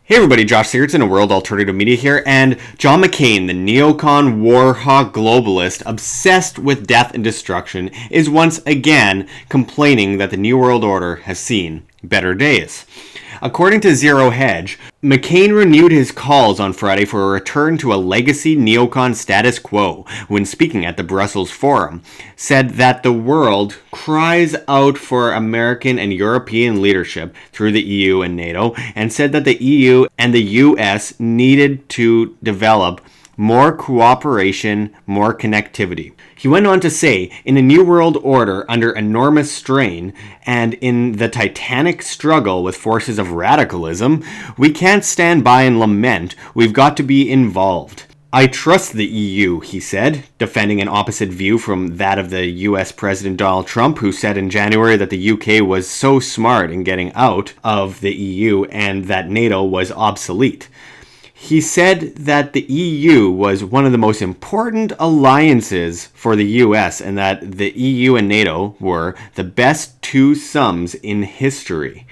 Hey everybody, Josh Sigurdson of World Alternative Media here, and John McCain, the neocon warhawk globalist obsessed with death and destruction, is once again complaining that the New World Order has seen better days. According to Hedge, McCain renewed his calls on Friday for a return to a legacy neocon status quo when speaking at the Brussels Forum, said that the world cries out for American and European leadership through the EU and NATO, and said that the EU and the US needed to develop more cooperation, more connectivity. He went on to say, in a new world order under enormous strain, and in the titanic struggle with forces of radicalism, we can't stand by and lament, we've got to be involved. I trust the EU, he said, defending an opposite view from that of the US President Donald Trump, who said in January that the UK was so smart in getting out of the EU and that NATO was obsolete. He said that the EU was one of the most important alliances for the US and that the EU and NATO were the best two sums in history,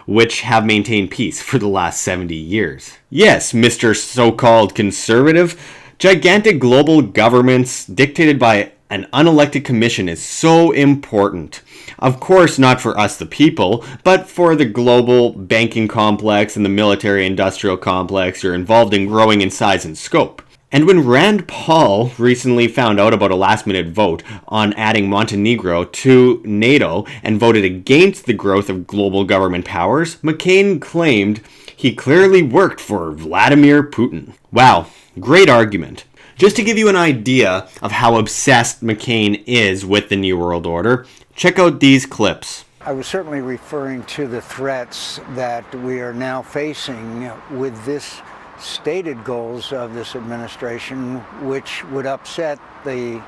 which have maintained peace for the last 70 years. Yes, Mr. So-called conservative, gigantic global governments dictated by an unelected commission is so important. Of course, not for us the people, but for the global banking complex and the military-industrial complex you're involved in growing in size and scope. And when Rand Paul recently found out about a last-minute vote on adding Montenegro to NATO and voted against the growth of global government powers, McCain claimed he clearly worked for Vladimir Putin. Wow, great argument. Just to give you an idea of how obsessed McCain is with the New World Order, check out these clips. I was certainly referring to the threats that we are now facing with this stated goals of this administration, which would upset the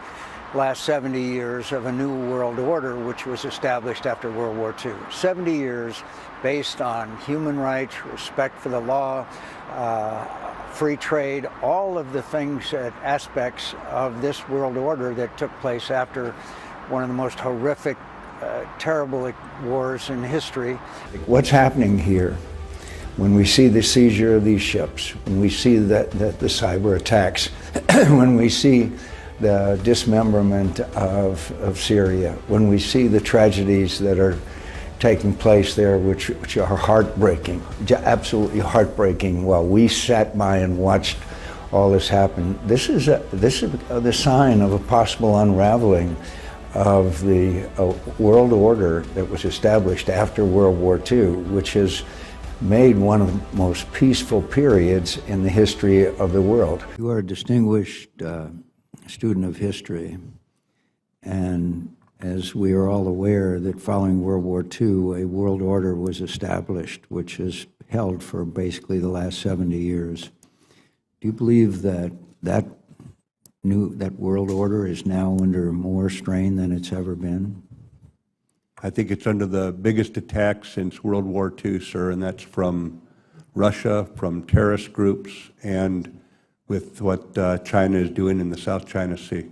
last 70 years of a new world order, which was established after World War II. 70 years based on human rights, respect for the law, free trade, all of the things, aspects of this world order that took place after one of the most horrific, terrible wars in history. What's happening here when we see the seizure of these ships, when we see that the cyber attacks, when we see the dismemberment of Syria, when we see the tragedies that are taking place there, which are heartbreaking, absolutely heartbreaking, while we sat by and watched all this happen. This is the sign of a possible unraveling of the world order that was established after World War II, which has made one of the most peaceful periods in the history of the world. You are a distinguished student of history, and as we are all aware, that following World War II, a world order was established, which has held for basically the last 70 years. Do you believe that that world order is now under more strain than it's ever been? I think it's under the biggest attack since World War II, sir, and that's from Russia, from terrorist groups, and with what China is doing in the South China Sea.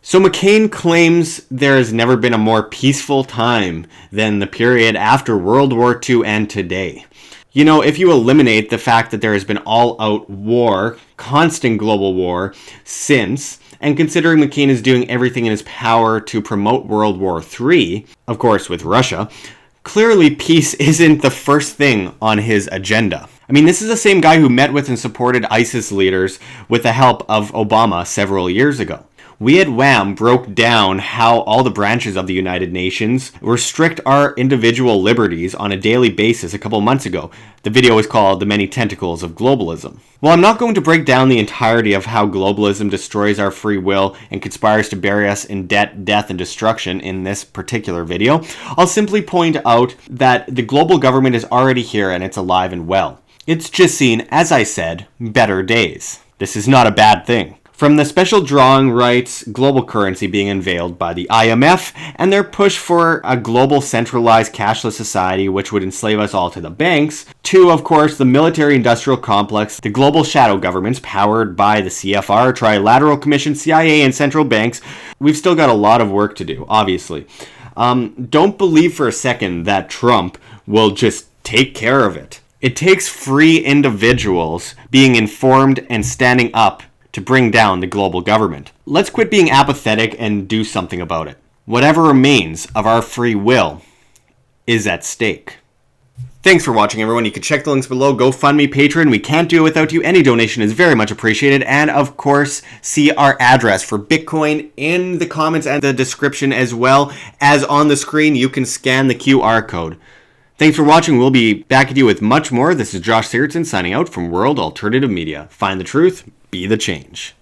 So McCain claims there has never been a more peaceful time than the period after World War II and today. You know, if you eliminate the fact that there has been all-out war, constant global war, since, and considering McCain is doing everything in his power to promote World War III, of course with Russia, clearly peace isn't the first thing on his agenda. I mean, this is the same guy who met with and supported ISIS leaders with the help of Obama several years ago. We at WHAM broke down how all the branches of the United Nations restrict our individual liberties on a daily basis a couple months ago. The video is called The Many Tentacles of Globalism. Well, I'm not going to break down the entirety of how globalism destroys our free will and conspires to bury us in debt, death, and destruction in this particular video. I'll simply point out that the global government is already here and it's alive and well. It's just seen, as I said, better days. This is not a bad thing. From the special drawing rights global currency being unveiled by the IMF and their push for a global centralized cashless society which would enslave us all to the banks, to, of course, the military-industrial complex, the global shadow governments powered by the CFR, Trilateral Commission, CIA, and central banks, we've still got a lot of work to do, obviously. Don't believe for a second that Trump will just take care of it. It takes free individuals being informed and standing up to bring down the global government. Let's quit being apathetic and do something about it. Whatever remains of our free will is at stake. Thanks for watching, everyone. You can check the links below. GoFundMe, Patreon. We can't do it without you. Any donation is very much appreciated. And, of course, see our address for Bitcoin in the comments and the description, as well as on the screen. You can scan the QR code. Thanks for watching. We'll be back at you with much more. This is Josh Sigurdson signing out from World Alternative Media. Find the truth. Be the change.